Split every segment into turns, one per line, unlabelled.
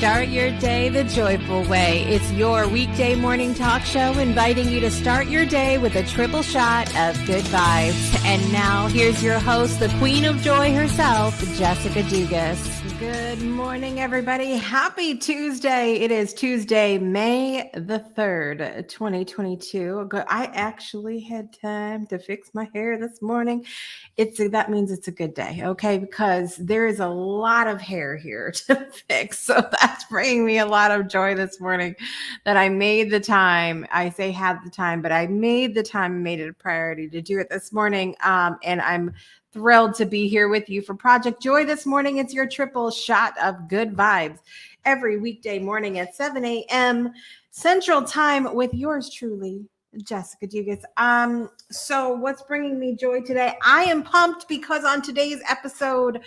Start your day the joyful way. It's your weekday morning talk show inviting you to start your day with a triple shot of good vibes. And now here's your host, the queen of joy herself, Jessica Dugas. Good morning, everybody. Happy Tuesday. It is Tuesday, May the 3rd, 2022. I actually had time to fix my hair this morning. That means it's a good day, okay? Because there is a lot of hair here to fix. So that's bringing me a lot of joy this morning that I made the time. I say had the time, but I made the time and made it a priority to do it this morning. And I'm thrilled to be here with you for Project Joy this morning. It's your triple shot of good vibes every weekday morning at 7 a.m. Central Time with yours truly, Jessica Dugas. So what's bringing me joy today? I am pumped because on today's episode,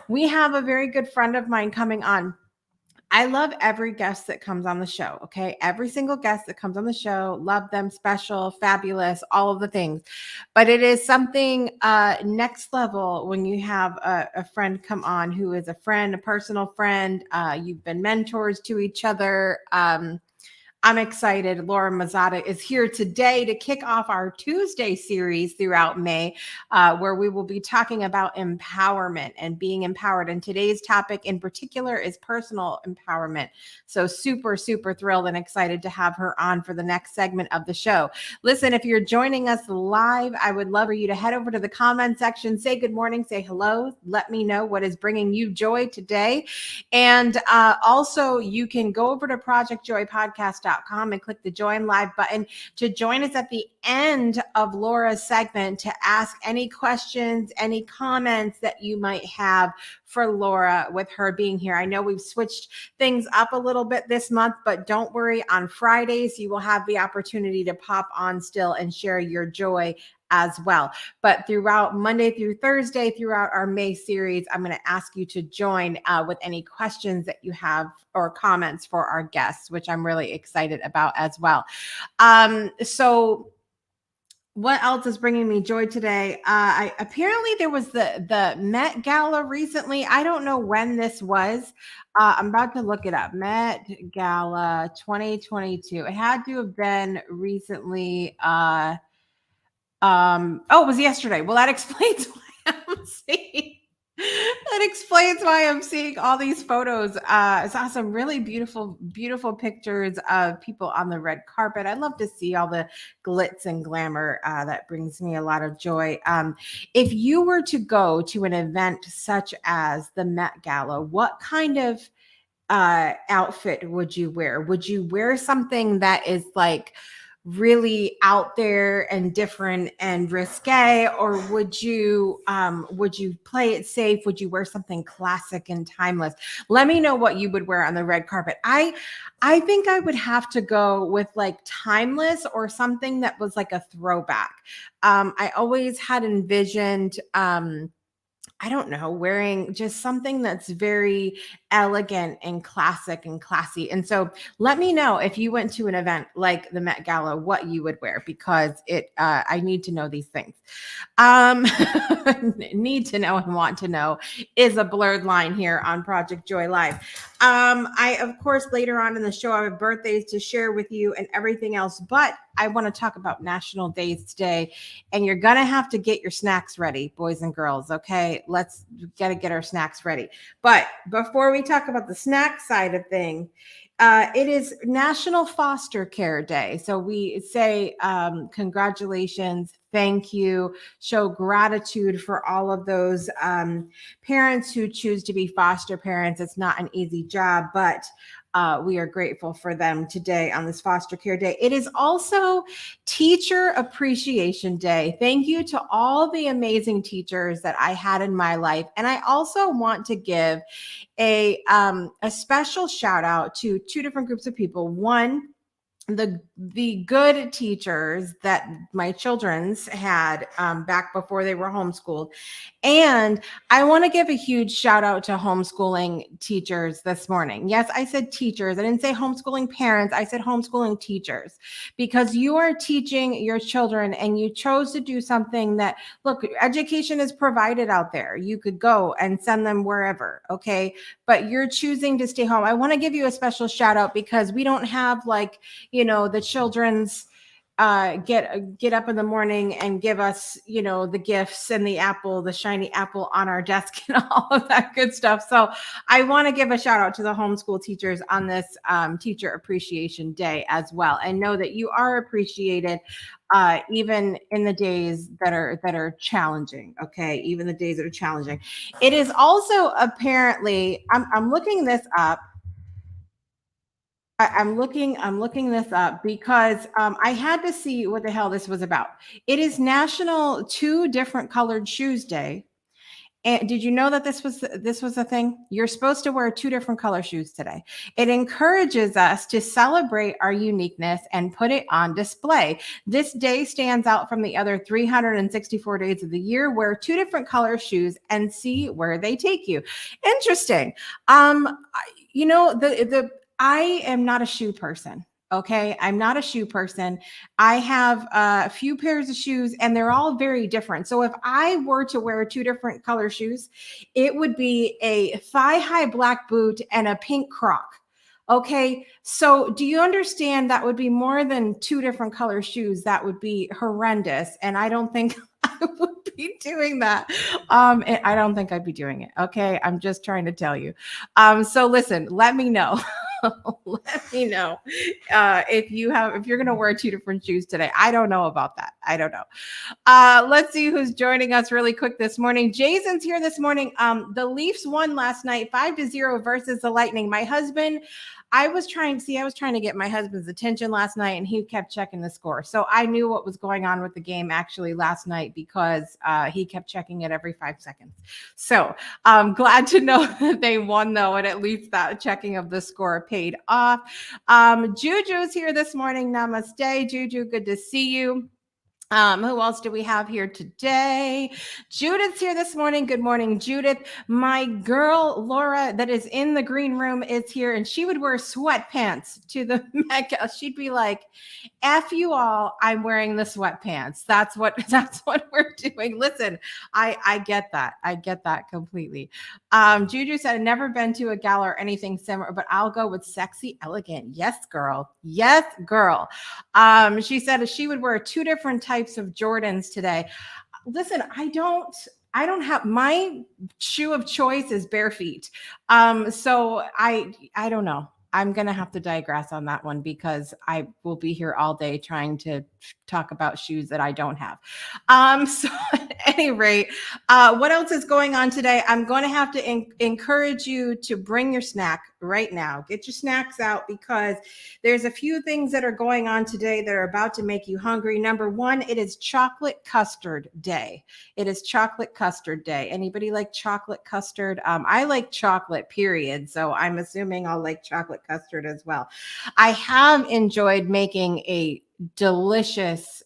we have a very good friend of mine coming on. I love every guest that comes on the show, okay? Every single guest that comes on the show, love them, special, fabulous, all of the things. But it is something next level when you have a friend come on who is a friend, a personal friend. You've been mentors to each other. I'm excited. Laura Mazzotta is here today to kick off our Tuesday series throughout May, where we will be talking about empowerment and being empowered. And today's topic in particular is personal empowerment. So super, super thrilled and excited to have her on for the next segment of the show. Listen, if you're joining us live, I would love for you to head over to the comment section, say good morning, say hello, let me know what is bringing you joy today. And also you can go over to projectjoypodcast.com and click the join live button to join us at the end of Laura's segment to ask any questions, any comments that you might have for Laura with her being here. I know we've switched things up a little bit this month, but don't worry, on Fridays, you will have the opportunity to pop on still and share your joy as well. But throughout Monday through Thursday, throughout our May series, I'm going to ask you to join with any questions that you have or comments for our guests, which I'm really excited about as well. So what else is bringing me joy today? Apparently there was the Met Gala recently. I don't know when this was. I'm about to look it up. Met Gala 2022. It had to have been recently. It was yesterday. Well, that explains why I'm seeing all these photos. I saw some really beautiful, beautiful pictures of people on the red carpet. I love to see all the glitz and glamour. That brings me a lot of joy. If you were to go to an event such as the Met Gala, what kind of outfit would you wear? Would you wear something that is like really out there and different and risque, or would you play it safe? Would you wear something classic and timeless? Let me know what you would wear on the red carpet. I think I would have to go with like timeless or something that was like a throwback. I always had envisioned I don't know, wearing just something that's very elegant and classic and classy. And so let me know if you went to an event like the Met Gala, what you would wear, because I need to know these things. Need to know and want to know is a blurred line here on Project Joy Live. I, of course, later on in the show, I have birthdays to share with you and everything else, but I want to talk about national days today, and you're going to have to get your snacks ready, boys and girls. Okay. Let's get our snacks ready. But before we talk about the snack side of things, it is National Foster Care Day. So we say congratulations, thank you, show gratitude for all of those parents who choose to be foster parents. It's not an easy job, but we are grateful for them today on this Foster Care Day. It is also Teacher Appreciation Day. Thank you to all the amazing teachers that I had in my life. And I also want to give a special shout out to two different groups of people. One, the good teachers that my children's had back before they were homeschooled. And I want to give a huge shout out to homeschooling teachers this morning. Yes, I said teachers. I didn't say homeschooling parents. I said homeschooling teachers, because you are teaching your children and you chose to do something that, look, education is provided out there. You could go and send them wherever. Okay. But you're choosing to stay home. I want to give you a special shout out because we don't have, like, the children's get up in the morning and give us, the gifts and the apple, the shiny apple on our desk and all of that good stuff. So I want to give a shout out to the homeschool teachers on this Teacher Appreciation Day as well, and know that you are appreciated, even in the days that are challenging. Okay, even the days that are challenging. It is also apparently, I'm looking this up. I'm looking this up because I had to see what the hell this was about. It is National Two Different Colored Shoes Day. And did you know that this was a thing? You're supposed to wear two different color shoes today. It encourages us to celebrate our uniqueness and put it on display. This day stands out from the other 364 days of the year. Wear two different color shoes and see where they take you. Interesting. I am not a shoe person. Okay. I'm not a shoe person. I have a few pairs of shoes and they're all very different. So if I were to wear two different color shoes, it would be a thigh-high black boot and a pink croc. Okay. So do you understand that would be more than two different color shoes? That would be horrendous. And I don't think I would be doing that. I don't think I'd be doing it. Okay. I'm just trying to tell you. So listen, let me know. Let me know if you're going to wear two different shoes today. I don't know about that. I don't know. Let's see who's joining us really quick this morning. Jason's here this morning. The Leafs won last night 5-0 versus the Lightning. My husband, I was trying to get my husband's attention last night and he kept checking the score. So I knew what was going on with the game actually last night because he kept checking it every 5 seconds. So I'm glad to know that they won though, and at least that checking of the score paid off. Juju's here this morning. Namaste, Juju. Good to see you. Who else do we have here today? Judith's here this morning. Good morning, Judith. My girl, Laura, that is in the green room is here, and she would wear sweatpants to the Mecca. She'd be like, F you all, I'm wearing the sweatpants. That's what we're doing. Listen, I get that. I get that completely. Juju said, I've never been to a gala or anything similar, but I'll go with sexy elegant. Yes, girl. Yes, girl. She said she would wear two different types of Jordans today. Listen, I don't have, my shoe of choice is bare feet. So I don't know. I'm going to have to digress on that one because I will be here all day trying to talk about shoes that I don't have. So at any rate, what else is going on today? I'm going to have to encourage you to bring your snack right now. Get your snacks out because there's a few things that are going on today that are about to make you hungry. Number one, it is chocolate custard day. It is chocolate custard day. Anybody like chocolate custard? I like chocolate, period. So I'm assuming I'll like chocolate custard as well. I have enjoyed making a delicious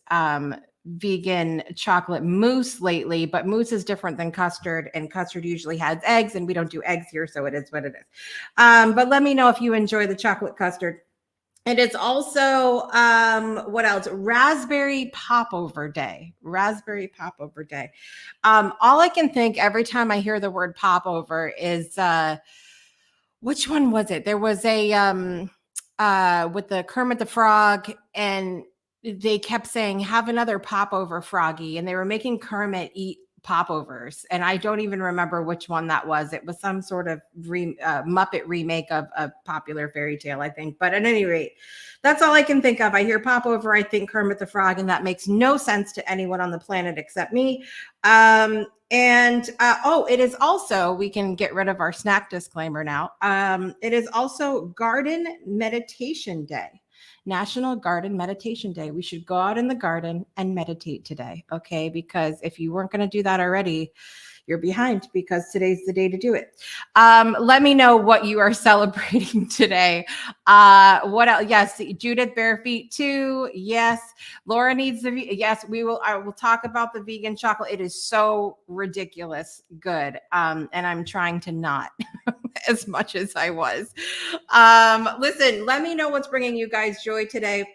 vegan chocolate mousse lately, but mousse is different than custard, and custard usually has eggs, and we don't do eggs here, so it is what it is. But let me know if you enjoy the chocolate custard. It is also, what else? Raspberry Popover Day. Raspberry Popover Day. All I can think every time I hear the word popover is, which one was it? There was a, with the Kermit the Frog, and they kept saying, have another popover, Froggy. And they were making Kermit eat popovers. And I don't even remember which one that was. It was some sort of Muppet remake of a popular fairy tale, I think. But at any rate, that's all I can think of. I hear popover, I think Kermit the Frog, and that makes no sense to anyone on the planet except me. It is also, we can get rid of our snack disclaimer now. It is also Garden Meditation Day. National Garden Meditation Day. We should go out in the garden and meditate today, okay? Because if you weren't going to do that already, you're behind, because today's the day to do it. Let me know what you are celebrating today. What else? Yes, Judith Bare Feet too. Yes, Laura needs the. Yes, I will talk about the vegan chocolate. It is so ridiculous good. And I'm trying to not as much as I was. Listen, let me know what's bringing you guys joy today.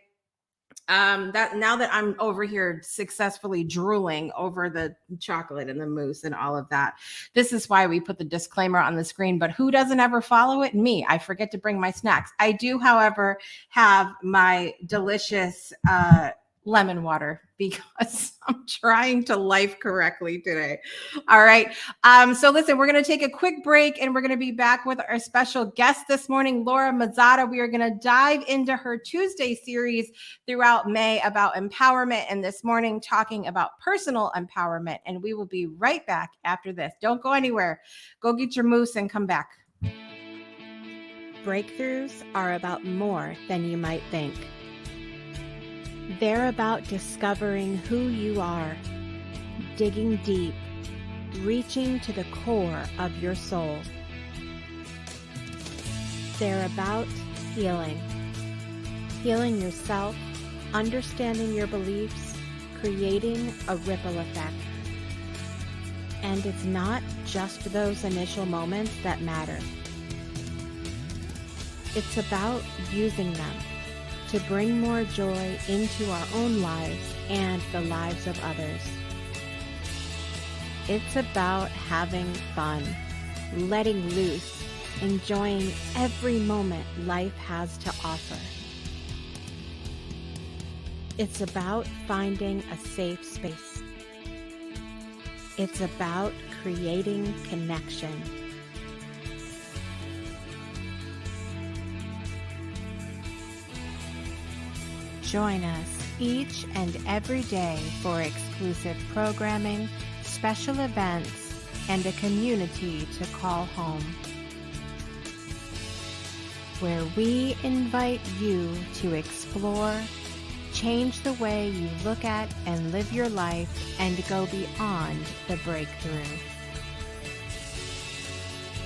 That now that I'm over here successfully drooling over the chocolate and the mousse and all of that, this is why we put the disclaimer on the screen. But who doesn't ever follow it? Me. I forget to bring my snacks. I do, however, have my delicious lemon water because I'm trying to life correctly today. All right. So listen, we're going to take a quick break and we're going to be back with our special guest this morning, Laura Mazzotta. We are going to dive into her Tuesday series throughout May about empowerment, and this morning talking about personal empowerment. And we will be right back after this. Don't go anywhere. Go get your mousse and come back. Breakthroughs are about more than you might think. They're about discovering who you are, digging deep, reaching to the core of your soul. They're about healing yourself, understanding your beliefs, creating a ripple effect. And it's not just those initial moments that matter. It's about using them to bring more joy into our own lives and the lives of others. It's about having fun, letting loose, enjoying every moment life has to offer. It's about finding a safe space. It's about creating connection. Join us each and every day for exclusive programming, special events, and a community to call home, where we invite you to explore, change the way you look at and live your life, and go beyond the breakthrough.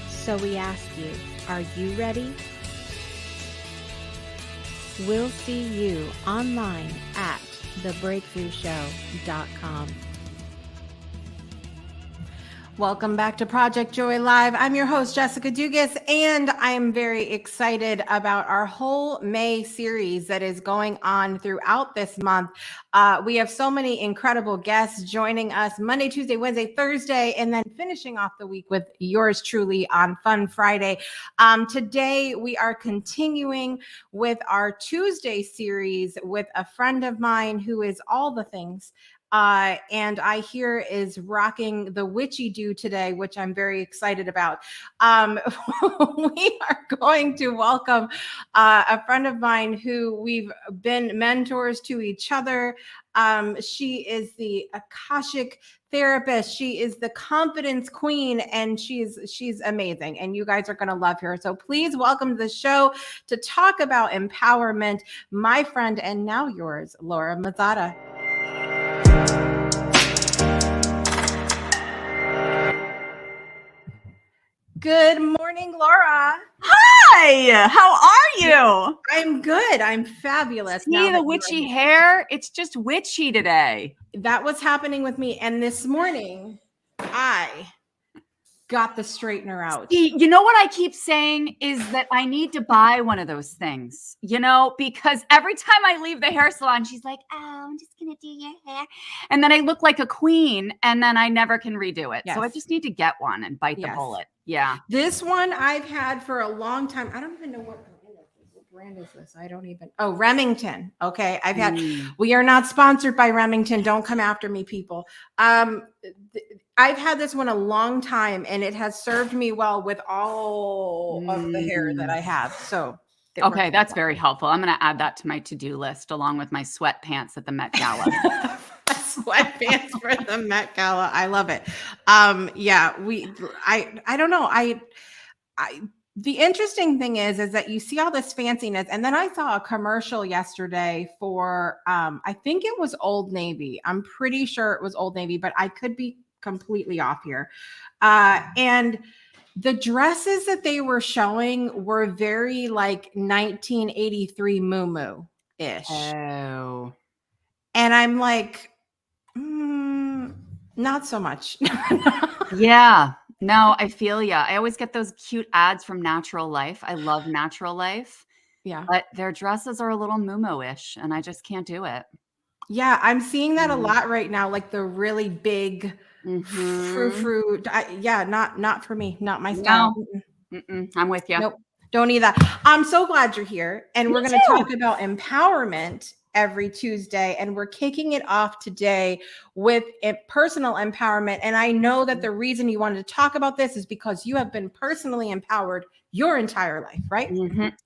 So we ask you, are you ready? We'll see you online at thebreakthroughshow.com. Welcome back to Project Joy Live. I'm your host, Jessica Dugas, and I'm very excited about our whole May series that is going on throughout this month. We have so many incredible guests joining us Monday, Tuesday, Wednesday, Thursday, and then finishing off the week with yours truly on Fun Friday. Today, we are continuing with our Tuesday series with a friend of mine who is all the things. And I hear is rocking the witchy do today, which I'm very excited about. We are going to welcome a friend of mine who we've been mentors to each other. She is the Akashic Therapist. She is the confidence queen, and she's amazing. And you guys are going to love her. So please welcome to the show to talk about empowerment, my friend, and now yours, Laura Mazzotta. Good morning, Laura.
Hi, how are you?
I'm good. I'm fabulous.
See the witchy hair? It's just witchy today.
That was happening with me. And this morning, I got the straightener out.
You know what I keep saying is that I need to buy one of those things, because every time I leave the hair salon, she's like, oh, I'm just going to do your hair. And then I look like a queen and then I never can redo it. Yes. So I just need to get one and bite the bullet. Yeah.
This one I've had for a long time. I don't even know what brand is this? I don't even. Oh, Remington. Okay. We are not sponsored by Remington. Don't come after me, people. I've had this one a long time and it has served me well with all of the hair that I have. So.
Okay. That's very helpful. I'm going to add that to my to-do list along with my sweatpants at the Met Gala.
Sweatpants for the Met Gala. I love it. I don't know.
The interesting thing is that you see all this fanciness, and then I saw a commercial yesterday for I think it was Old Navy. I'm pretty sure it was Old Navy, but I could be completely off here. And the dresses that they were showing were very like 1983 Moo ish.
Oh.
And I'm like, not so much.
Yeah. No, I feel ya. I always get those cute ads from Natural Life. I love Natural Life.
Yeah.
But their dresses are a little Moo-ish, and I just can't do it.
Yeah, I'm seeing that a lot right now, like the really big frou-frou. Yeah, not for me, not my style.
No. I'm with you.
Nope, don't need that. I'm so glad you're here, and we're going to talk about empowerment every Tuesday, and we're kicking it off today with personal empowerment. And I know that the reason you wanted to talk about this is because you have been personally empowered your entire life, right?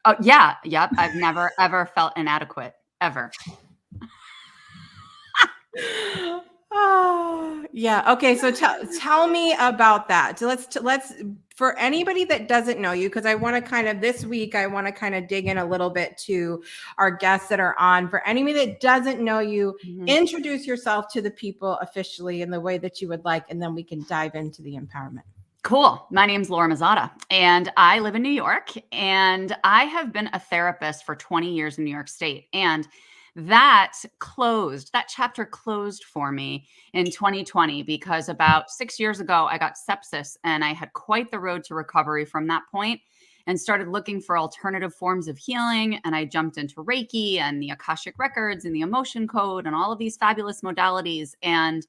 Oh, yeah. Yep. I've never, ever felt inadequate, ever.
Oh, yeah. Okay. So tell me about that. So let's for anybody that doesn't know you, because I want to kind of this week, I want to kind of dig in a little bit to our guests that are on. For anybody that doesn't know you, introduce yourself to the people officially in the way that you would like, and then we can dive into the empowerment.
Cool. My name's Laura Mazzotta, and I live in New York, and I have been a therapist for 20 years in New York State. And that chapter closed for me in 2020 because about 6 years ago, I got sepsis, and I had quite the road to recovery from that point and started looking for alternative forms of healing. And I jumped into Reiki and the Akashic records and the emotion code and all of these fabulous modalities. And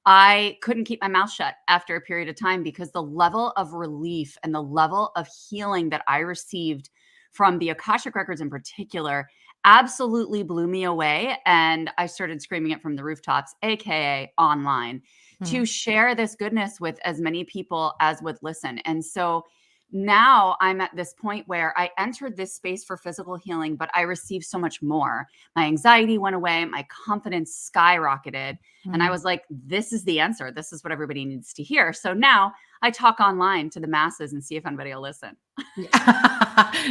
I couldn't keep my mouth shut after a period of time because the level of relief and the level of healing that I received from the Akashic records in particular absolutely blew me away. And I started screaming it from the rooftops, AKA online, to share this goodness with as many people as would listen. And so now I'm at this point where I entered this space for physical healing, but I received so much more. My anxiety went away. My confidence skyrocketed. And I was like, this is the answer. This is what everybody needs to hear. So now I talk online to the masses and see if anybody will listen.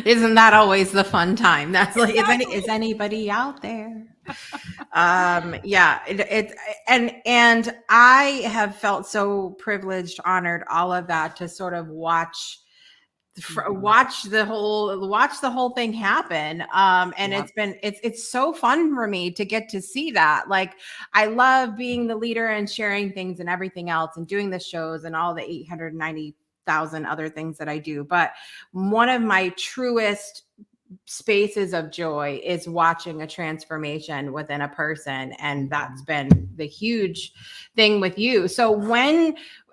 Isn't that always the fun time? That's like, is anybody out there? Yeah, and I have felt so privileged, honored, all of that to sort of watch the whole thing happen. And it's so fun for me to get to see that. Like, I love being the leader and sharing things and everything else and doing the shows and all the 890,000 other things that I do. But one of my truest spaces of joy is watching a transformation within a person. And that's been the huge thing with you. So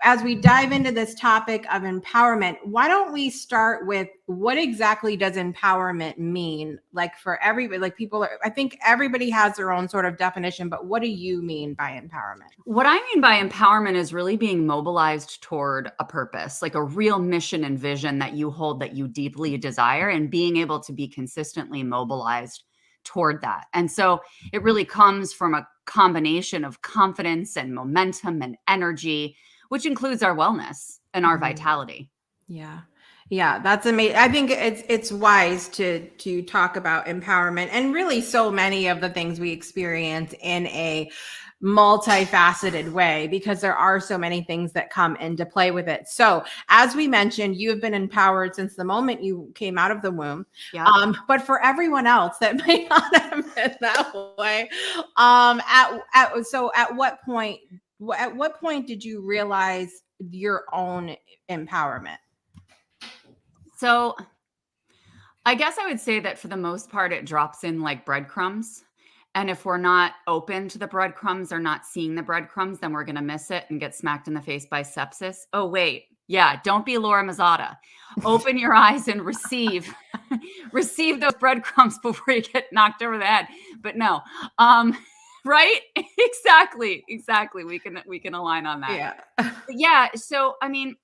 as we dive into this topic of empowerment, why don't we start with what exactly does empowerment mean? Like for everybody, like I think everybody has their own sort of definition, but what do you mean by empowerment?
What I mean by empowerment is really being mobilized toward a purpose, like a real mission and vision that you hold, that you deeply desire, and being able to be consistently mobilized toward that. And so it really comes from a combination of confidence and momentum and energy, which includes our wellness and our vitality.
Yeah. Yeah, that's amazing. I think it's wise to talk about empowerment and really so many of the things we experience in a multifaceted way, because there are so many things that come into play with it. So as we mentioned, you have been empowered since the moment you came out of the womb.
Yeah.
But for everyone else that may not have been that way, at what point did you realize your own empowerment?
So I guess I would say that for the most part, it drops in like breadcrumbs. And if we're not open to the breadcrumbs or not seeing the breadcrumbs, then we're going to miss it and get smacked in the face by sepsis. Oh, wait. Yeah. Don't be Laura Mazzotta. Open your eyes and receive those breadcrumbs before you get knocked over the head. But no. Right? Exactly. We can align on that.
Yeah.
Yeah. So, I mean,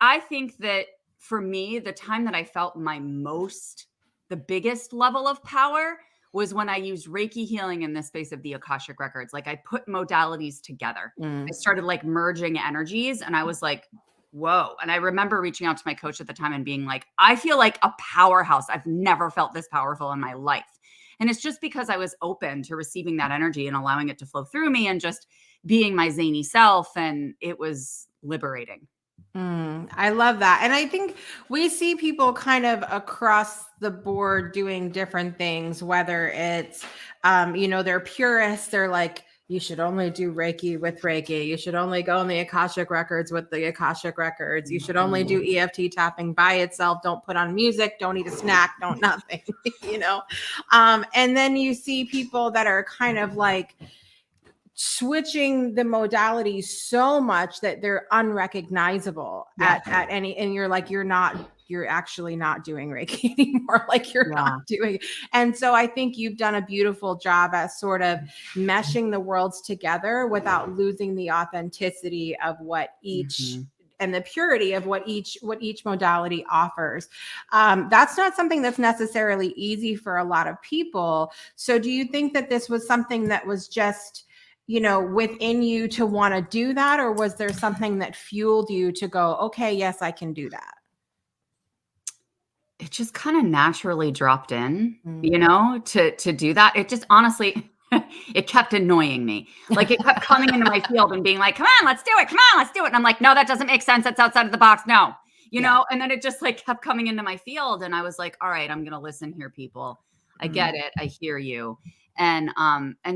I think that for me, the time that I felt the biggest level of power was when I used Reiki healing in the space of the Akashic records. Like, I put modalities together. I started like merging energies, and I was like, whoa. And I remember reaching out to my coach at the time and being like, I feel like a powerhouse. I've never felt this powerful in my life. And it's just because I was open to receiving that energy and allowing it to flow through me and just being my zany self. And it was liberating.
I love that. And I think we see people kind of across the board doing different things, whether it's, they're purists. They're like, you should only do Reiki with Reiki. You should only go on the Akashic records with the Akashic records. You should only do EFT tapping by itself. Don't put on music. Don't eat a snack. Don't nothing, and then you see people that are kind of like switching the modalities so much that they're unrecognizable at any, and you're like, you're actually not doing Reiki anymore. Like you're not doing. And so I think you've done a beautiful job at sort of meshing the worlds together without losing the authenticity of what each and the purity of what each modality offers. That's not something that's necessarily easy for a lot of people. So do you think that this was something that was just, within you to want to do that? Or was there something that fueled you to go, okay, yes, I can do that?
It just kind of naturally dropped in, to do that. It just honestly, it kept annoying me. Like it kept coming into my field and being like, come on, let's do it. Come on, let's do it. And I'm like, no, that doesn't make sense. That's outside of the box. No, and then it just like kept coming into my field. And I was like, all right, I'm going to listen here, people. I get it. I hear you. And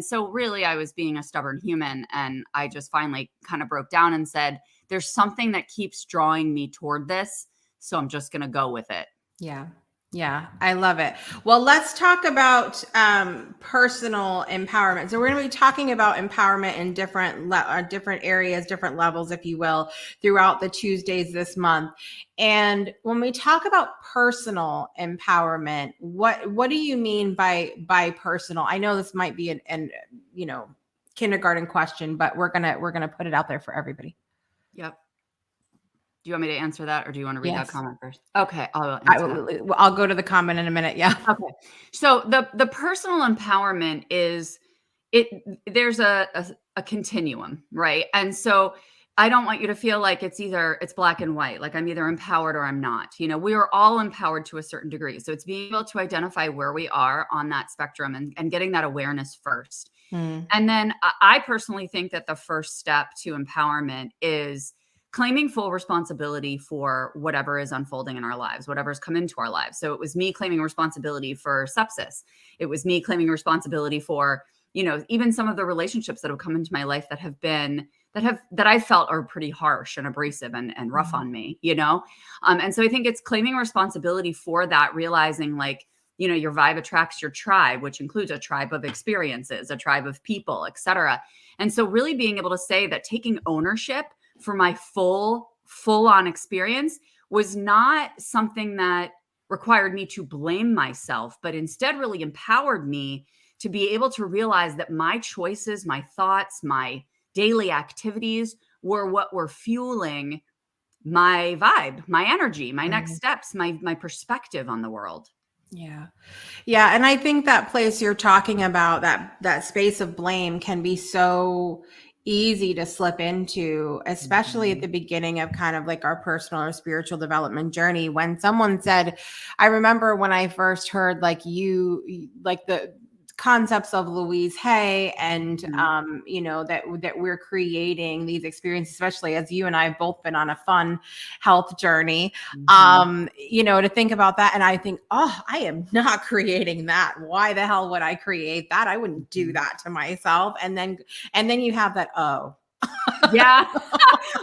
so really I was being a stubborn human, and I just finally kind of broke down and said, there's something that keeps drawing me toward this. So I'm just going to go with it.
Yeah. Yeah. I love it. Well, let's talk about personal empowerment. So we're going to be talking about empowerment in different areas, different levels, if you will, throughout the Tuesdays this month. And when we talk about personal empowerment, what do you mean by personal? I know this might be an kindergarten question, but we're gonna put it out there for everybody.
Yep. Do you want me to answer that, or do you want to read that comment first? Okay,
I'll go to the comment in a minute. Yeah.
Okay. So the personal empowerment is there's a continuum, right? And so I don't want you to feel like it's black and white, like I'm either empowered or I'm not. We are all empowered to a certain degree. So it's being able to identify where we are on that spectrum and getting that awareness first. And then I personally think that the first step to empowerment is claiming full responsibility for whatever is unfolding in our lives, whatever's come into our lives. So it was me claiming responsibility for sepsis. It was me claiming responsibility for, even some of the relationships that have come into my life that I felt are pretty harsh and abrasive and rough on me, And so I think it's claiming responsibility for that, realizing like, your vibe attracts your tribe, which includes a tribe of experiences, a tribe of people, et cetera. And so really being able to say that taking ownership for my full-on experience was not something that required me to blame myself, but instead really empowered me to be able to realize that my choices, my thoughts, my daily activities were what were fueling my vibe, my energy, my next steps, my perspective on the world.
Yeah. Yeah. And I think that place you're talking about, that space of blame, can be so easy to slip into, especially at the beginning of kind of like our personal or spiritual development journey. When someone said, I remember when I first heard like the concepts of Louise Hay and, that we're creating these experiences, especially as you and I have both been on a fun health journey, to think about that. And I think, I am not creating that. Why the hell would I create that? I wouldn't do that to myself. And then you have that,
yeah.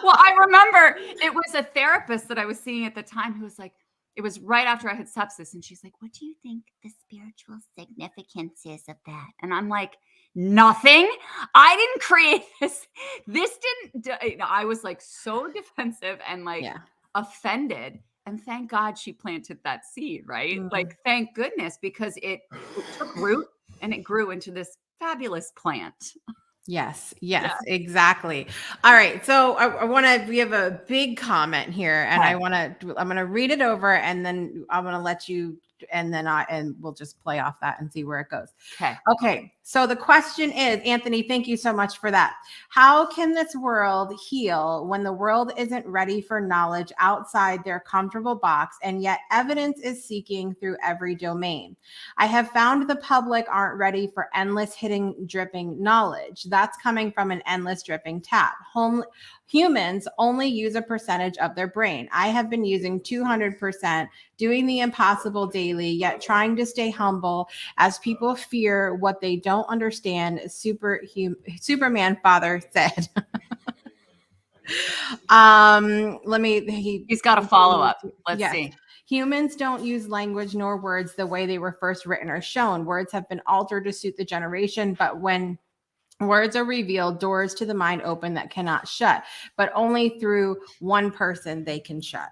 Well, I remember it was a therapist that I was seeing at the time who was like, it was right after I had sepsis. And she's like, what do you think the spiritual significance is of that? And I'm like, nothing. I didn't create this. This didn't, I was like so defensive and like offended. And thank God she planted that seed, right? Like, thank goodness, because it took root and it grew into this fabulous plant.
Yes, exactly. All right. So we have a big comment here, and I'm going to read it over, and then I'm going to let you, and we'll just play off that and see where it goes.
Okay.
So the question is, Anthony, thank you so much for that. How can this world heal when the world isn't ready for knowledge outside their comfortable box, and yet evidence is seeking through every domain? I have found the public aren't ready for endless hitting, dripping knowledge. That's coming from an endless dripping tap. Humans only use a percentage of their brain. I have been using 200%, doing the impossible daily, yet trying to stay humble as people fear what they don't understand. Superman father said.
He's got a follow-up. Let's see.
Humans don't use language nor words the way they were first written or shown. Words have been altered to suit the generation, but when words are revealed, doors to the mind open that cannot shut, but only through one person they can shut.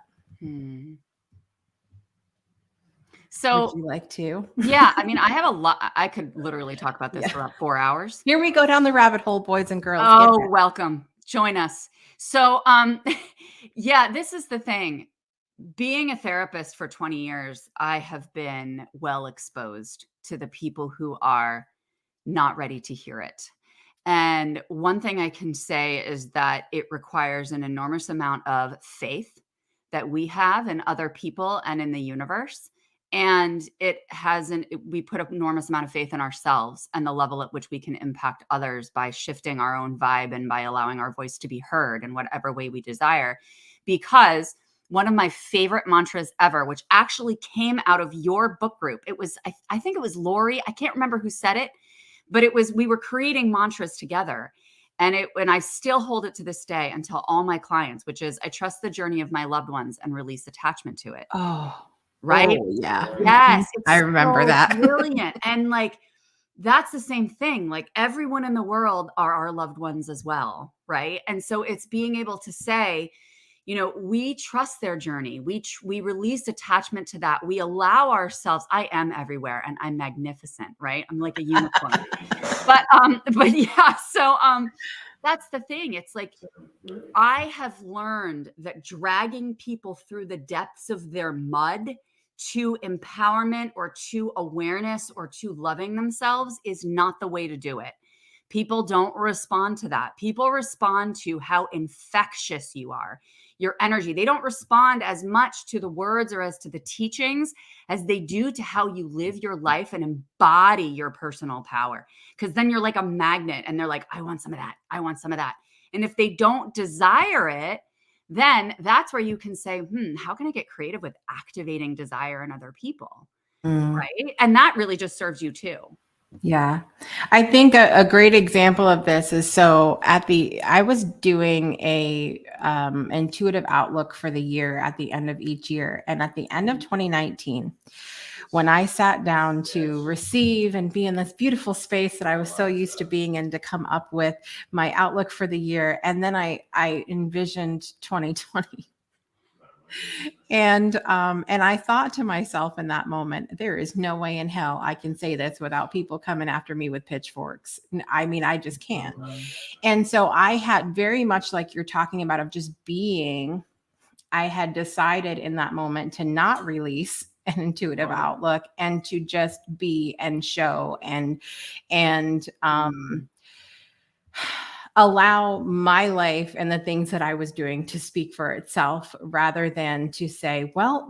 So
would you like to?
Yeah, I mean, I have a lot. I could literally talk about this for about 4 hours.
Here we go down the rabbit hole, boys and girls.
Oh, welcome. Join us. So, yeah, this is the thing. Being a therapist for 20 years, I have been well exposed to the people who are not ready to hear it. And one thing I can say is that it requires an enormous amount of faith that we have in other people and in the universe. And we put an enormous amount of faith in ourselves and the level at which we can impact others by shifting our own vibe and by allowing our voice to be heard in whatever way we desire. Because one of my favorite mantras ever, which actually came out of your book group, it was, I think it was Lori. I can't remember who said it, but we were creating mantras together. And I still hold it to this day and tell all my clients, which is, I trust the journey of my loved ones and release attachment to it.
Oh,
right.
Oh, yeah.
Yes.
I remember that.
Brilliant. And like, that's the same thing. Like, everyone in the world are our loved ones as well. Right. And so it's being able to say, we trust their journey. We release attachment to that. We allow ourselves, I am everywhere and I'm magnificent, right? I'm like a unicorn. but yeah, so that's the thing. It's like, I have learned that dragging people through the depths of their mud to empowerment or to awareness or to loving themselves is not the way to do it. People don't respond to that. People respond to how infectious you are, your energy. They don't respond as much to the words or as to the teachings as they do to how you live your life and embody your personal power. Because then you're like a magnet and they're like, I want some of that. I want some of that. And if they don't desire it, then that's where you can say, how can I get creative with activating desire in other people? Right. And that really just serves you too.
Yeah. I think a great example of this is, I was doing a intuitive outlook for the year at the end of each year. And at the end of 2019, when I sat down to receive and be in this beautiful space that I was so used to being in, to come up with my outlook for the year. And then I envisioned 2020. And I thought to myself in that moment, there is no way in hell I can say this without people coming after me with pitchforks. I mean, I just can't. And so I had, very much like you're talking about, of just being, I had decided in that moment to not release an intuitive outlook and to just be and show and allow my life and the things that I was doing to speak for itself, rather than to say, well,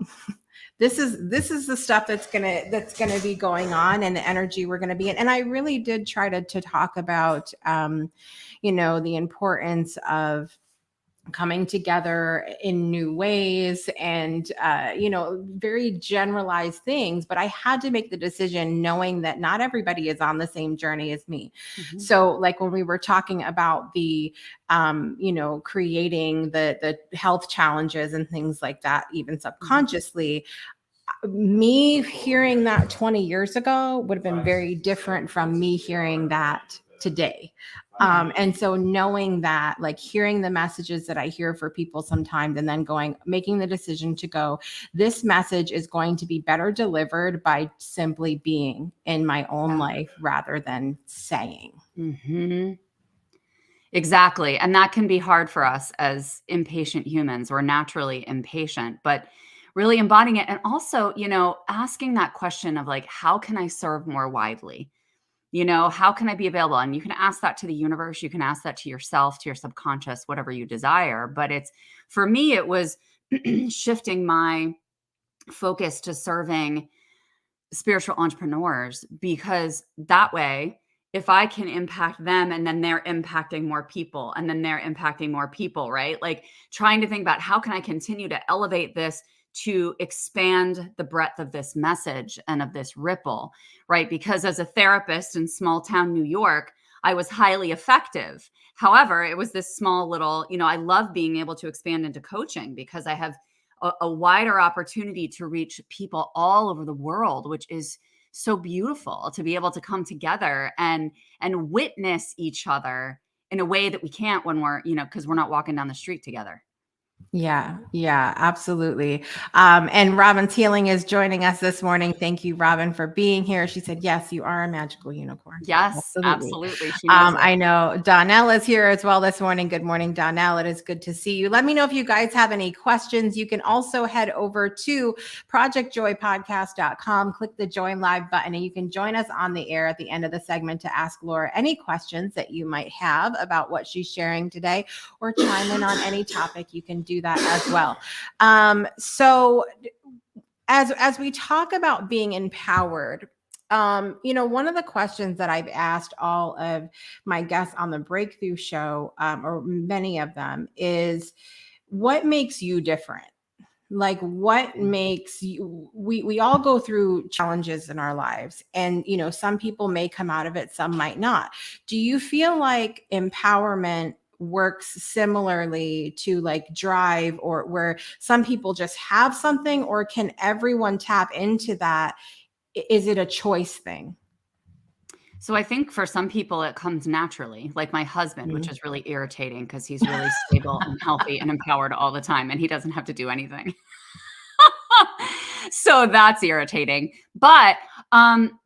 this is the stuff that's gonna be going on and the energy we're gonna be in. And I really did try to talk about the importance of coming together in new ways and very generalized things. But I had to make the decision knowing that not everybody is on the same journey as me. Mm-hmm. So like when we were talking about the creating the health challenges and things like that, even subconsciously, me hearing that 20 years ago would have been very different from me hearing that today. And so knowing that, like hearing the messages that I hear for people sometimes, and then making the decision to go, this message is going to be better delivered by simply being in my own life rather than saying.
Mm-hmm. Exactly. And that can be hard for us as impatient humans. We're naturally impatient, but really embodying it. And also, asking that question of like, how can I serve more widely? You know, how can I be available? And you can ask that to the universe. You can ask that to yourself, to your subconscious, whatever you desire. But for me, it was shifting my focus to serving spiritual entrepreneurs, because that way, if I can impact them and then they're impacting more people and then they're impacting more people, right? Like trying to think about how can I continue to elevate this to expand the breadth of this message and of this ripple, right? Because as a therapist in small town New York, I was highly effective. However, it was this small little, I love being able to expand into coaching because I have a wider opportunity to reach people all over the world, which is so beautiful to be able to come together and witness each other in a way that we can't when we're, because we're not walking down the street together.
Yeah, absolutely. And Robin's Healing is joining us this morning. Thank you, Robin, for being here. She said, yes, you are a magical unicorn.
Yes, absolutely. She knows it.
I know Donnell is here as well this morning. Good morning, Donnell. It is good to see you. Let me know if you guys have any questions. You can also head over to projectjoypodcast.com, click the join live button, and you can join us on the air at the end of the segment to ask Laura any questions that you might have about what she's sharing today, or chime in on any topic. You can do that as well. So as we talk about being empowered, one of the questions that I've asked all of my guests on the Breakthrough Show, or many of them, is what makes you different? Like, what makes you, we all go through challenges in our lives, and, some people may come out of it, some might not. Do you feel like empowerment works similarly to like drive, or where some people just have something, or can everyone tap into that? Is it a choice thing?
So I think for some people it comes naturally, like my husband, which is really irritating because he's really stable and healthy and empowered all the time, and he doesn't have to do anything. So that's irritating. But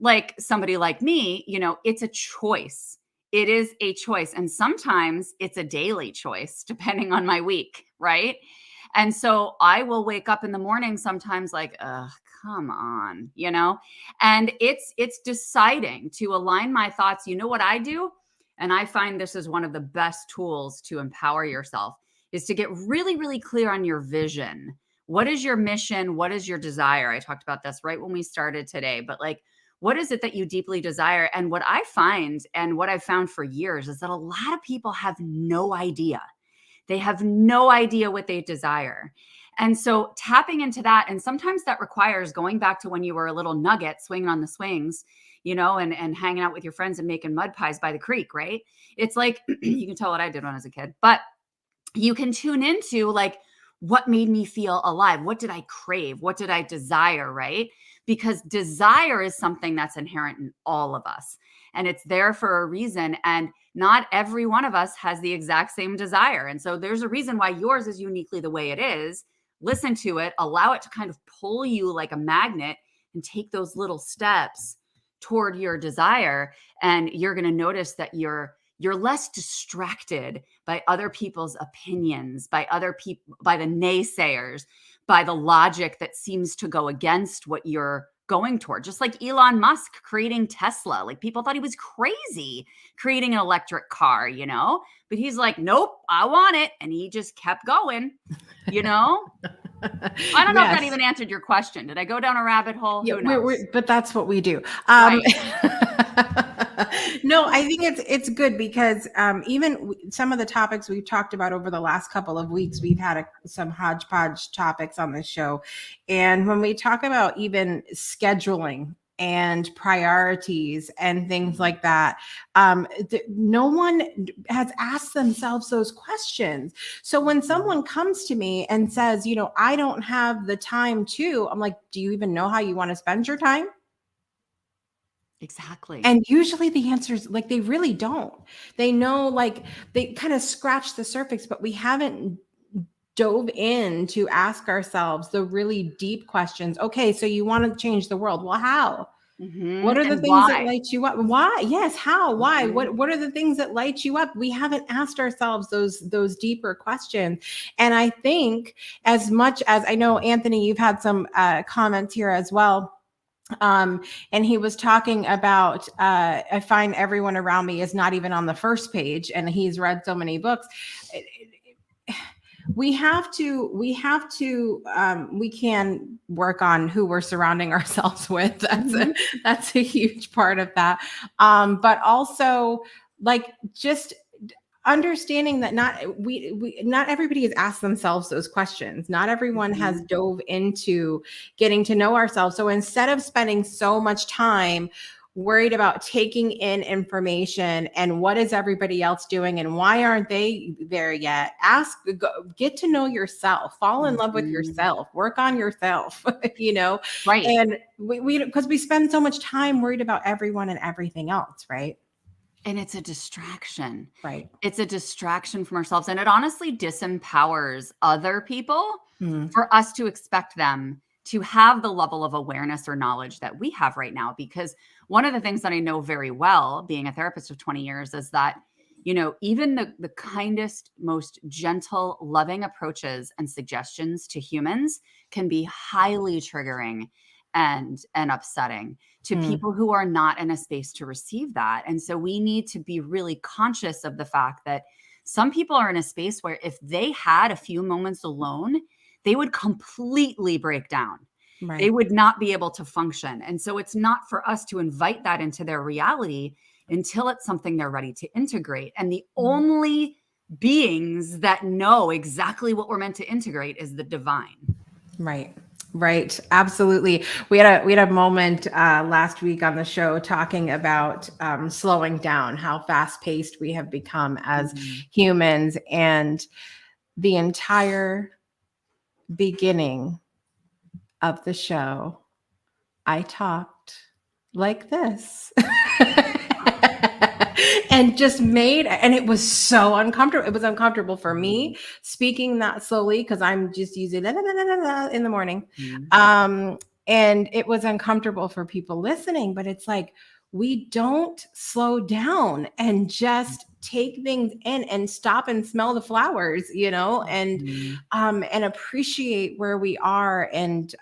like somebody like me, it's a choice. It is a choice. And sometimes it's a daily choice, depending on my week, right? And so I will wake up in the morning sometimes like, come on, and it's deciding to align my thoughts. You know what I do? And I find this is one of the best tools to empower yourself, is to get really, really clear on your vision. What is your mission? What is your desire? I talked about this right when we started today, but like, what is it that you deeply desire? And what I find, and what I've found for years, is that a lot of people have no idea. They have no idea what they desire. And so tapping into that, and sometimes that requires going back to when you were a little nugget swinging on the swings, and hanging out with your friends and making mud pies by the creek, right? It's like, you can tell what I did when I was a kid, but you can tune into like, what made me feel alive? What did I crave? What did I desire, right? Because desire is something that's inherent in all of us, and it's there for a reason. And not every one of us has the exact same desire. And so there's a reason why yours is uniquely the way it is. Listen to it, allow it to kind of pull you like a magnet, and take those little steps toward your desire. And you're going to notice that you're less distracted by other people's opinions, by other people, by the naysayers, by the logic that seems to go against what you're going toward. Just like Elon Musk creating Tesla. Like, people thought he was crazy creating an electric car, but he's like, nope, I want it. And he just kept going, I don't know if that even answered your question. Did I go down a rabbit hole?
Yeah,
who knows?
but that's what we do.
Right.
No, I think it's good because even some of the topics we've talked about over the last couple of weeks, we've had some hodgepodge topics on this show. And when we talk about even scheduling and priorities and things like that, no one has asked themselves those questions. So when someone comes to me and says, I don't have the time to, I'm like, do you even know how you want to spend your time?
Exactly.
And usually the answer is like, they really don't. They know, like, they kind of scratch the surface, but we haven't dove in to ask ourselves the really deep questions. Okay, so you want to change the world. Well, how? Mm-hmm. What are the things that light you up? Why? Yes, how? Why? Mm-hmm. What are the things that light you up? We haven't asked ourselves those deeper questions. And I think, as much as I know, Anthony, you've had some comments here as well. And he was talking about, I find everyone around me is not even on the first page, and he's read so many books. We can work on who we're surrounding ourselves with. That's a huge part of that. But also, like, just understanding that not everybody has asked themselves those questions. Not everyone has dove into getting to know ourselves. So instead of spending so much time worried about taking in information and what is everybody else doing and why aren't they there yet, get to know yourself, fall in love with yourself, work on yourself,
Right.
And because we spend so much time worried about everyone and everything else, right?
And it's a distraction.
Right.
It's a distraction from ourselves. And it honestly disempowers other people
Mm.
for us to expect them to have the level of awareness or knowledge that we have right now. Because one of the things that I know very well, being a therapist of 20 years, is that, even the kindest, most gentle, loving approaches and suggestions to humans can be highly triggering and upsetting to people who are not in a space to receive that. And so we need to be really conscious of the fact that some people are in a space where if they had a few moments alone, they would completely break down.
Right.
They would not be able to function. And so it's not for us to invite that into their reality until it's something they're ready to integrate. And the only beings that know exactly what we're meant to integrate is the divine.
Right. Right. Absolutely. We had a moment last week on the show talking about slowing down, how fast paced we have become as humans. And the entire beginning of the show, I talked like this. And and it was so uncomfortable. It was uncomfortable for me speaking that slowly because I'm just using in the morning. And it was uncomfortable for people listening, but it's like, we don't slow down and just take things in and stop and smell the flowers, and appreciate where we are and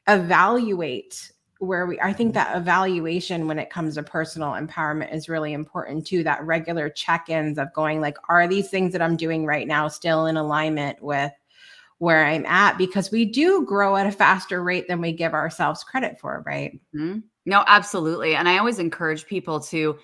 evaluate I think that evaluation when it comes to personal empowerment is really important too. That regular check-ins of going like, are these things that I'm doing right now still in alignment with where I'm at? Because we do grow at a faster rate than we give ourselves credit for, right?
No, absolutely. And I always encourage people to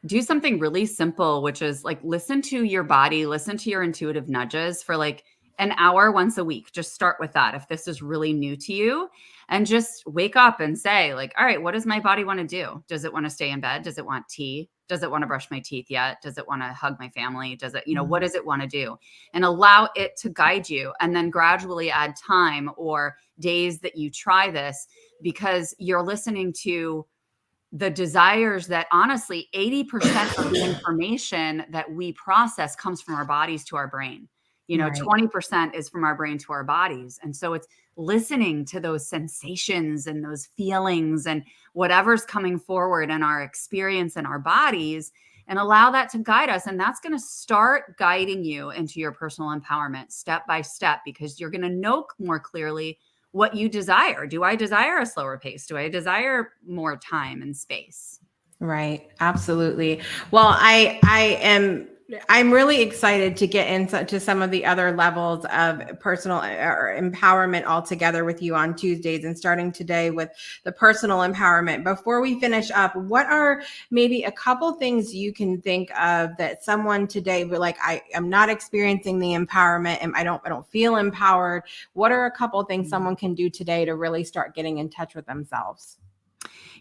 do something really simple, which is like, listen to your body, listen to your intuitive nudges for like an hour once a week. Just start with that. If this is really new to you, and just wake up and say like, all right, what does my body want to do? Does it want to stay in bed? Does it want tea? Does it want to brush my teeth yet? Does it want to hug my family? Does it, what does it want to do? And allow it to guide you, and then gradually add time or days that you try this, because you're listening to the desires that honestly 80% of the information that we process comes from our bodies to our brain.
Right.
20% is from our brain to our bodies. And so it's listening to those sensations and those feelings and whatever's coming forward in our experience in our bodies, and allow that to guide us. And that's going to start guiding you into your personal empowerment step by step, because you're going to know more clearly what you desire. Do I desire a slower pace? Do I desire more time and space?
Right. Absolutely. Well, I'm really excited to get into some of the other levels of personal or empowerment altogether with you on Tuesdays, and starting today with the personal empowerment. Before we finish up, what are maybe a couple things you can think of that someone today would like, I am not experiencing the empowerment and I don't feel empowered. What are a couple things someone can do today to really start getting in touch with themselves?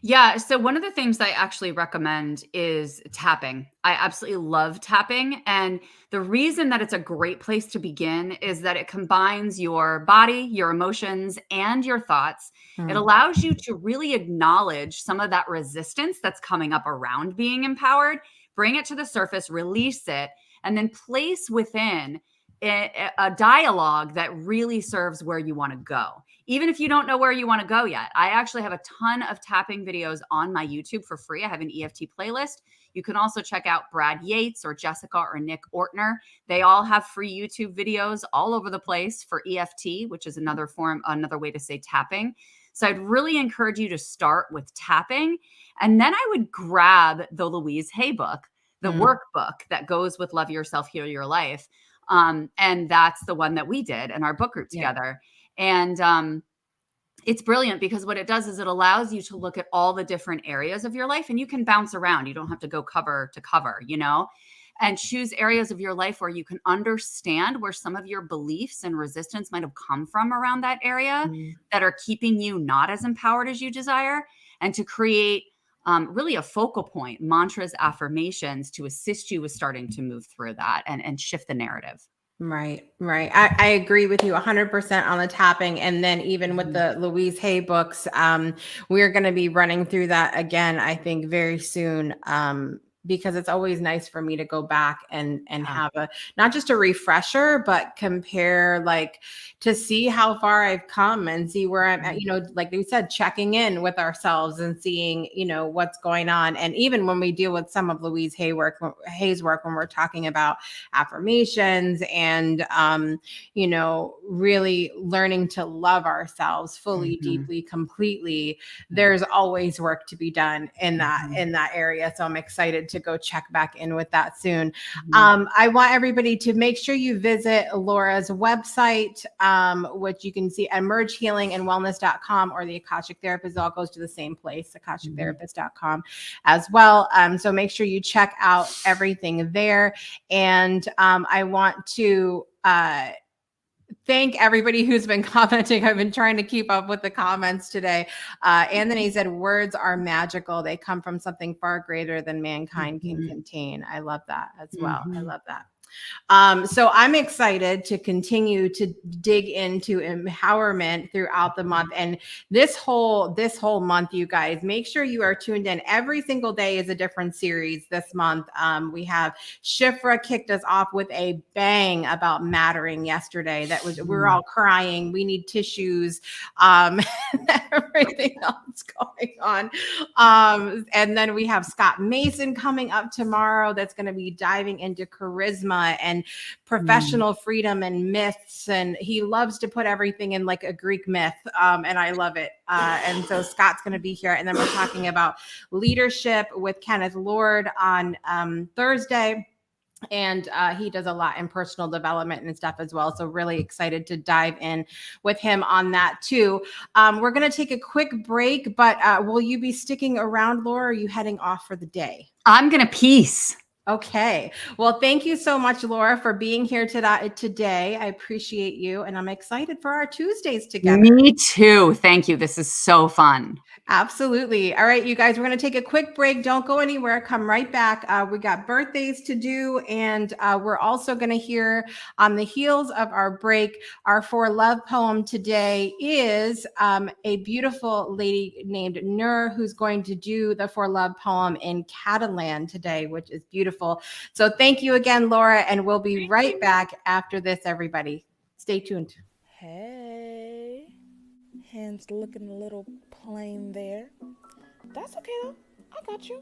Yeah. So one of the things I actually recommend is tapping. I absolutely love tapping. And the reason that it's a great place to begin is that it combines your body, your emotions, and your thoughts. It allows you to really acknowledge some of that resistance that's coming up around being empowered, bring it to the surface, release it, and then place within a dialogue that really serves where you want to go. Even if you don't know where you want to go yet. I actually have a ton of tapping videos on my YouTube for free. I have an EFT playlist. You can also check out Brad Yates or Jessica or Nick Ortner. They all have free YouTube videos all over the place for EFT, which is another way to say tapping. So I'd really encourage you to start with tapping. And then I would grab the Louise Hay book, the workbook that goes with Love Yourself, Heal Your Life. And that's the one that we did in our book group together. And it's brilliant because what it does is it allows you to look at all the different areas of your life, and you can bounce around. You don't have to go cover to cover, and choose areas of your life where you can understand where some of your beliefs and resistance might have come from around that area that are keeping you not as empowered as you desire, and to create really a focal point, mantras, affirmations to assist you with starting to move through that and shift the narrative.
Right. I agree with you 100% on the tapping. And then even with the Louise Hay books, we're going to be running through that again, I think very soon. Because it's always nice for me to go back and have not just a refresher, but compare, like, to see how far I've come and see where I'm at, like we said, checking in with ourselves and seeing, what's going on. And even when we deal with some of Louise Hay's work, when we're talking about affirmations and, really learning to love ourselves fully, deeply, completely, there's always work to be done in that area. So I'm excited to go check back in with that soon. I want everybody to make sure you visit Laura's website, which you can see at emergehealingandwellness.com, or the Akashic Therapist. It all goes to the same place, akashictherapist.com as well. So make sure you check out everything there. And I want to thank everybody who's been commenting. I've been trying to keep up with the comments today. Anthony said, words are magical. They come from something far greater than mankind can contain. I love that as well. I love that. So I'm excited to continue to dig into empowerment throughout the month. And this whole month, you guys, make sure you are tuned in. Every single day is a different series this month. We have Shifra kicked us off with a bang about mattering yesterday. We were all crying. We need tissues, everything else going on. And then we have Scott Mason coming up tomorrow. That's going to be diving into charisma and professional freedom and myths. And he loves to put everything in like a Greek myth. And I love it. And so Scott's going to be here. And then we're talking about leadership with Kenneth Lord on Thursday. And he does a lot in personal development and stuff as well. So really excited to dive in with him on that too. We're going to take a quick break, but will you be sticking around, Laura? Or are you heading off for the day?
I'm going to peace.
Okay. Well, thank you so much, Laura, for being here today. I appreciate you. And I'm excited for our Tuesdays together.
Me too. Thank you. This is so fun.
Absolutely. All right, you guys, we're going to take a quick break. Don't go anywhere. Come right back. We got birthdays to do. And we're also going to hear on the heels of our break, our For Love poem today is a beautiful lady named Nur, who's going to do the For Love poem in Catalan today, which is beautiful. So thank you again, Laura. And we'll be right back after this, everybody. Stay tuned.
Hey. Hands looking a little plain there. That's okay though. I got you.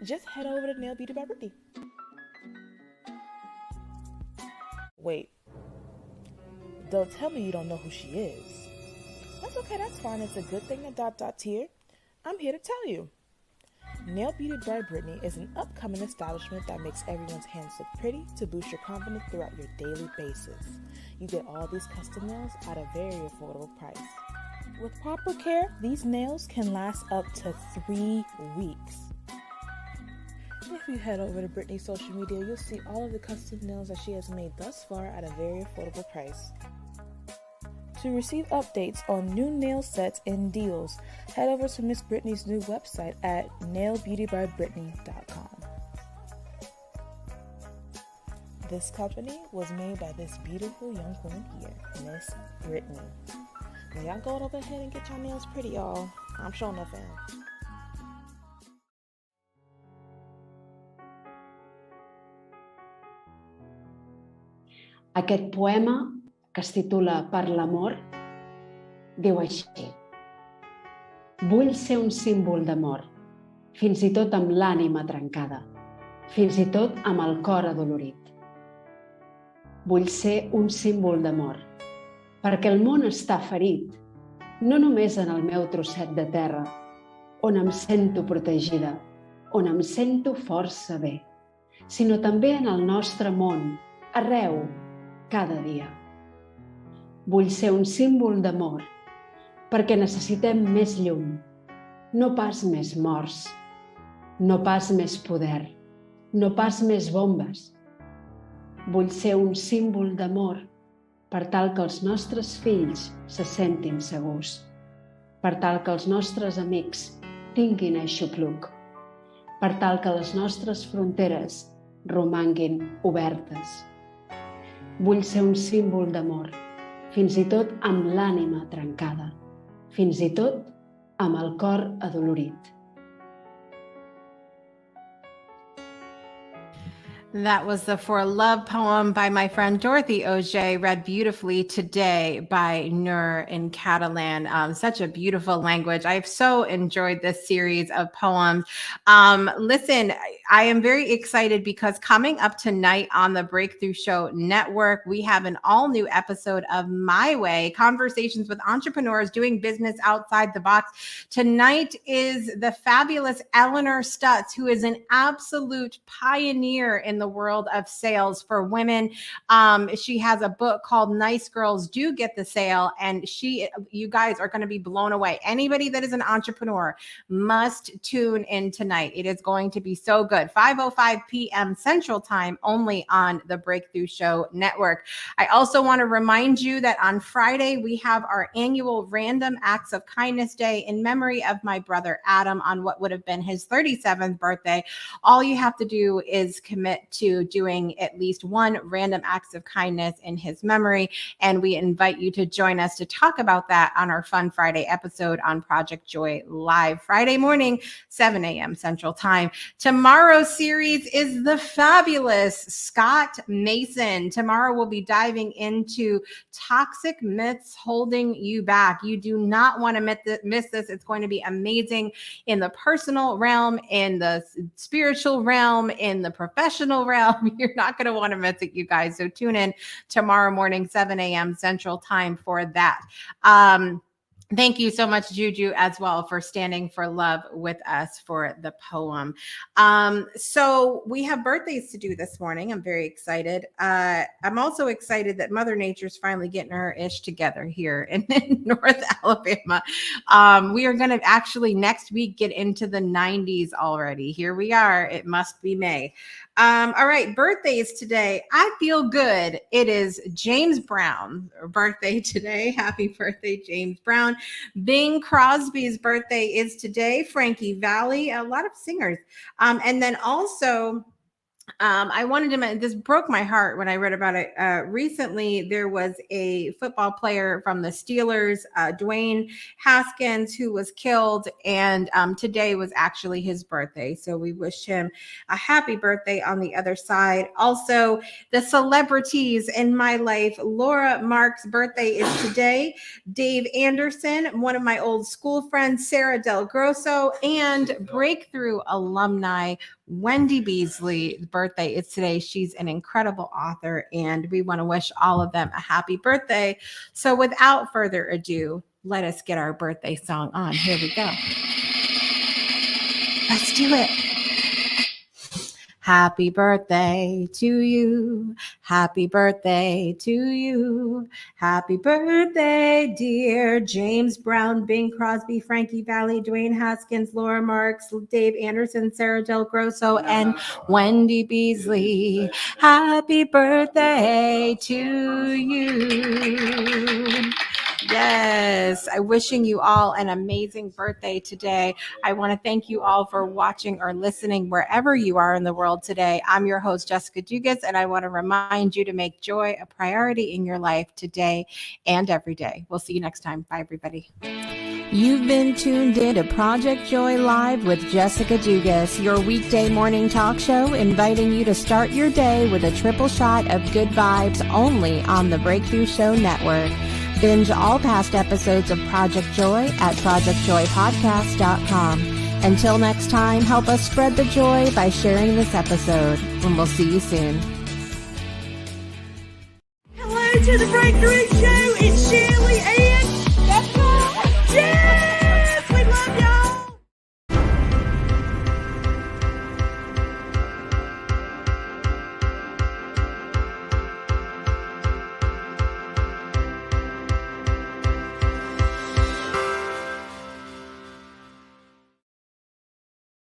Just head over to Nail Beauty by Brittany. Wait. Don't tell me you don't know who she is. That's okay, that's fine. It's a good thing that ... here. I'm here to tell you. Nail Beauty by Brittany is an upcoming establishment that makes everyone's hands look pretty to boost your confidence throughout your daily basis. You get all these custom nails at a very affordable price. With proper care, these nails can last up to 3 weeks. If you head over to Brittany's social media, you'll see all of the custom nails that she has made thus far at a very affordable price. To receive updates on new nail sets and deals, head over to Miss Brittany's new website at nailbeautybybrittany.com. This company was made by this beautiful young woman here, Miss Brittany. Now y'all go over ahead and get your nails pretty, y'all. I'm showing up in.
Aquest poema, que es titula Per l'amor, diu així: vull ser un símbol d'amor, fins i tot amb l'ànima trencada, fins i tot amb el cor adolorit. Vull ser un símbol d'amor, perquè el món està ferit no només en el meu trosset de terra, on em sento protegida, on em sento força bé, sinó també en el nostre món, arreu, cada dia. Vull ser un símbol d'amor, perquè necessitem més llum, no pas més morts, no pas més poder, no pas més bombes. Vull ser un símbol d'amor per tal que els nostres fills se sentin segurs, per tal que els nostres amics tinguin aixopluc, per tal que les nostres fronteres romanguin obertes. Vull ser un símbol d'amor, fins i tot amb l'ànima trencada, fins i tot amb el cor adolorit.
That was the For Love poem by my friend Dorothy Auger, read beautifully today by Nur in Catalan. Such a beautiful language. I've so enjoyed this series of poems. Listen, I am very excited because coming up tonight on the Breakthrough Show Network, we have an all new episode of My Way, conversations with entrepreneurs doing business outside the box. Tonight is the fabulous Eleanor Stutz, who is an absolute pioneer in the world of sales for women. She has a book called Nice Girls Do Get the Sale, and you guys are going to be blown away. Anybody that is an entrepreneur must tune in tonight. It is going to be so good. 5:05 p.m. Central Time, only on the Breakthrough Show Network. I also want to remind you that on Friday, we have our annual Random Acts of Kindness Day in memory of my brother Adam on what would have been his 37th birthday. All you have to do is commit to doing at least one random acts of kindness in his memory. And we invite you to join us to talk about that on our Fun Friday episode on Project Joy Live, Friday morning, 7 a.m. Central Time. Tomorrow's series is the fabulous Scott Mason. Tomorrow we'll be diving into toxic myths holding you back. You do not want to miss this. It's going to be amazing in the personal realm, in the spiritual realm, in the professional realm. You're not going to want to miss it, you guys. So tune in tomorrow morning, 7 a.m. Central Time for that. Thank you so much, Juju, as well, for standing for love with us for the poem. So we have birthdays to do this morning. I'm very excited. I'm also excited that Mother Nature's finally getting her ish together here in North Alabama. We are going to actually next week get into the 90s already. Here we are. It must be May. All right, birthdays today. I feel good. It is James Brown's birthday today. Happy birthday, James Brown. Bing Crosby's birthday is today. Frankie Valli, a lot of singers. And then also, I wanted to mention, this broke my heart when I read about it. Recently, there was a football player from the Steelers, Dwayne Haskins, who was killed, and today was actually his birthday. So we wish him a happy birthday on the other side. Also, the celebrities in my life, Laura Mark's birthday is today. Dave Anderson, one of my old school friends, Sarah Del Grosso, and Breakthrough alumni, Wendy Beasley's birthday is today. She's an incredible author, and we want to wish all of them a happy birthday. So without further ado, let us get our birthday song on. Here we go. Let's do it. Happy birthday to you. Happy birthday to you. Happy birthday, dear James Brown, Bing Crosby, Frankie Valli, Dwayne Haskins, Laura Marks, Dave Anderson, Sarah Del Grosso, and Wendy Beasley. Happy birthday to you. Yes, I'm wishing you all an amazing birthday today. I want to thank you all for watching or listening wherever you are in the world today. I'm your host, Jessica Dugas, and I want to remind you to make joy a priority in your life today and every day. We'll see you next time. Bye, everybody.
You've been tuned in to Project Joy Live with Jessica Dugas, your weekday morning talk show, inviting you to start your day with a triple shot of good vibes only on the Breakthrough Show Network. Binge all past episodes of Project Joy at projectjoypodcast.com. Until next time, help us spread the joy by sharing this episode, and we'll see you soon.
Hello to the Breakthrough Show. It's Shirley